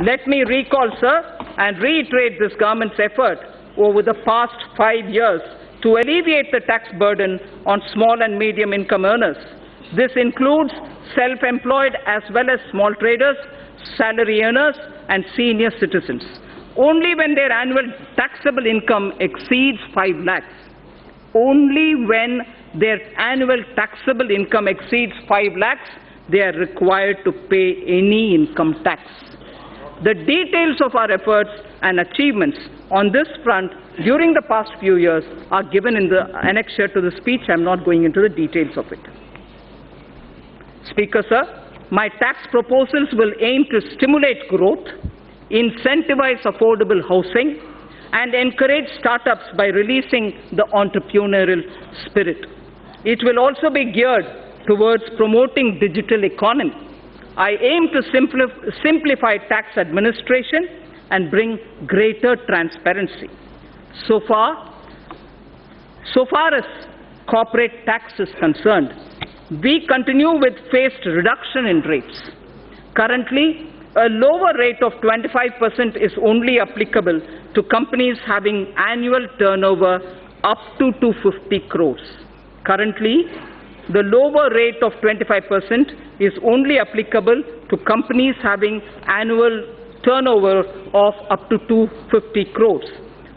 Let me recall, sir, and reiterate this government's effort over the past 5 years to alleviate the tax burden on small and medium income earners. This includes self-employed as well as small traders, salary earners, and senior citizens. Only when their annual taxable income exceeds 5 lakhs, only when their annual taxable income exceeds 5 lakhs, they are required to pay any income tax. The details of our efforts and achievements on this front during the past few years are given in the annexure to the speech. I am not going into the details of it. Speaker, sir, my tax proposals will aim to stimulate growth, incentivize affordable housing, and encourage startups by releasing the entrepreneurial spirit. It will also be geared towards promoting digital economy. I aim to simplify tax administration and bring greater transparency. So far as corporate tax is concerned, we continue with phased reduction in rates. Currently, a lower rate of 25% is only applicable to companies having annual turnover up to 250 crores. Currently, the lower rate of 25% is only applicable to companies having annual turnover of up to 250 crores.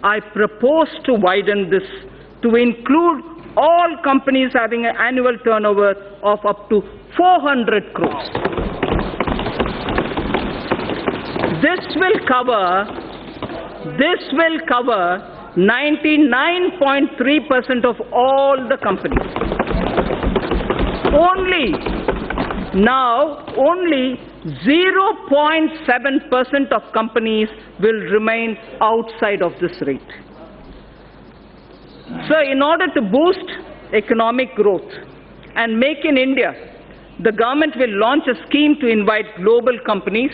I propose to widen this to include all companies having an annual turnover of up to 400 crores. This will cover 99.3% of all the companies. Only 0.7% of companies will remain outside of this rate. So, in order to boost economic growth and make in India, the government will launch a scheme to invite global companies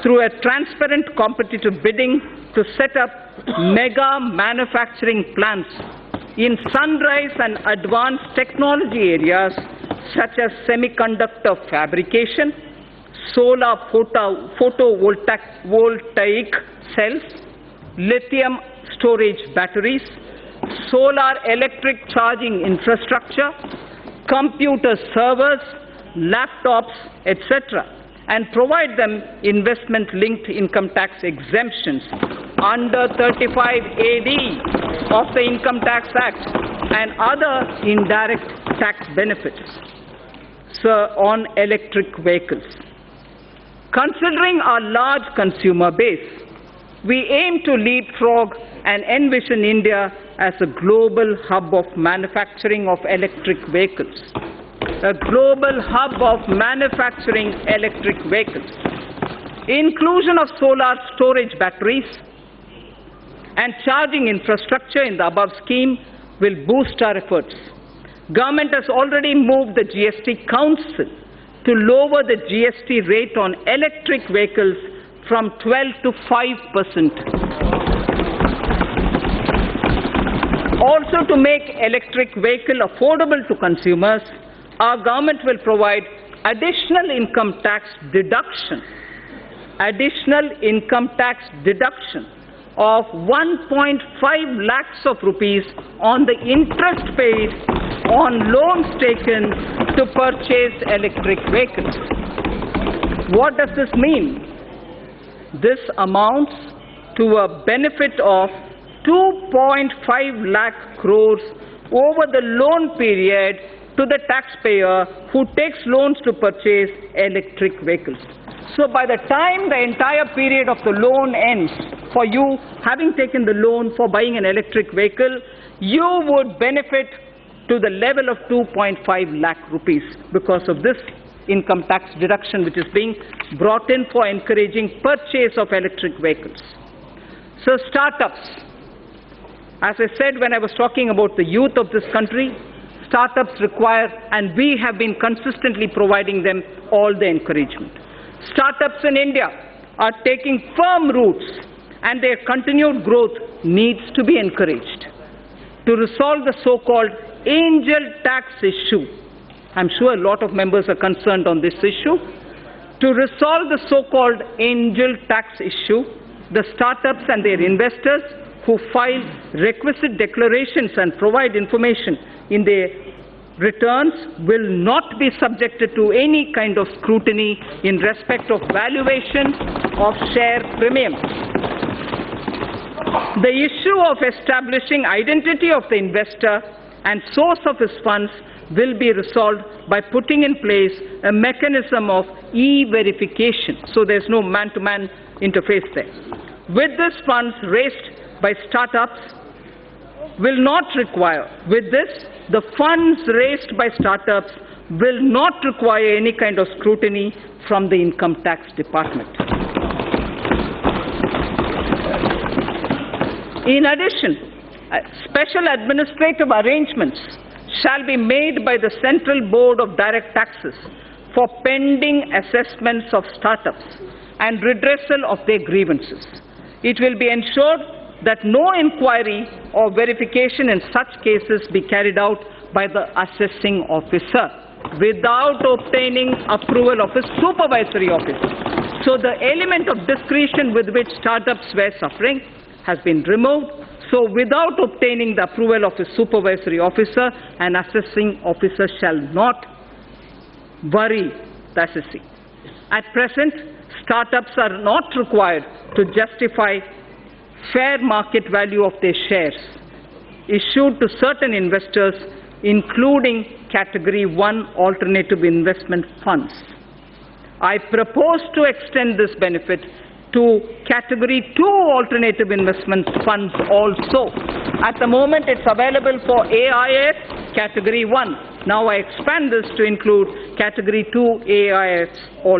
through a transparent competitive bidding to set up mega manufacturing plants in sunrise and advanced technology areas such as semiconductor fabrication, solar photovoltaic cells, lithium storage batteries, solar electric charging infrastructure, computer servers, laptops, etc., and provide them investment-linked income tax exemptions under 35 AD of the Income Tax Act and other indirect tax benefits. Sir, on electric vehicles. Considering our large consumer base, we aim to leapfrog and envision India as a global hub of manufacturing of electric vehicles. A global hub of manufacturing electric vehicles. Inclusion of solar storage batteries and charging infrastructure in the above scheme will boost our efforts. Government has already moved the GST Council to lower the GST rate on electric vehicles from 12 to 5%. Also, to make electric vehicle affordable to consumers, our government will provide additional income tax deduction of 1.5 lakhs of rupees on the interest paid on loans taken to purchase electric vehicles. What does this mean? This amounts to a benefit of 2.5 lakh crores over the loan period to the taxpayer who takes loans to purchase electric vehicles. So by the time the entire period of the loan ends, for you having taken the loan for buying an electric vehicle, you would benefit to the level of 2.5 lakh rupees because of this income tax deduction which is being brought in for encouraging purchase of electric vehicles. So startups, as I said when I was talking about the youth of this country, startups require, and we have been consistently providing them all the encouragement. Startups in India are taking firm roots and their continued growth needs to be encouraged. To resolve the so-called angel tax issue, I'm sure a lot of members are concerned on this issue, To resolve the so-called angel tax issue, the startups and their investors who file requisite declarations and provide information in their returns will not be subjected to any kind of scrutiny in respect of valuation of share premiums. The issue of establishing identity of the investor and source of his funds will be resolved by putting in place a mechanism of e-verification, so there's no man-to-man interface there. With this, funds raised by startups will not require, the funds raised by startups will not require any kind of scrutiny from the Income Tax Department. In addition, special administrative arrangements shall be made by the Central Board of Direct Taxes for pending assessments of startups and redressal of their grievances. It will be ensured that no inquiry or verification in such cases be carried out by the assessing officer without obtaining approval of a supervisory officer. So the element of discretion with which startups were suffering has been removed. So without obtaining the approval of a supervisory officer, an assessing officer shall not worry the assessee. At present, startups are not required to justify fair market value of their shares issued to certain investors, including Category 1 alternative investment funds. I propose to extend this benefit to Category 2 alternative investment funds also. At the moment, it's available for AIS Category 1. Now I expand this to include Category 2 AIS also.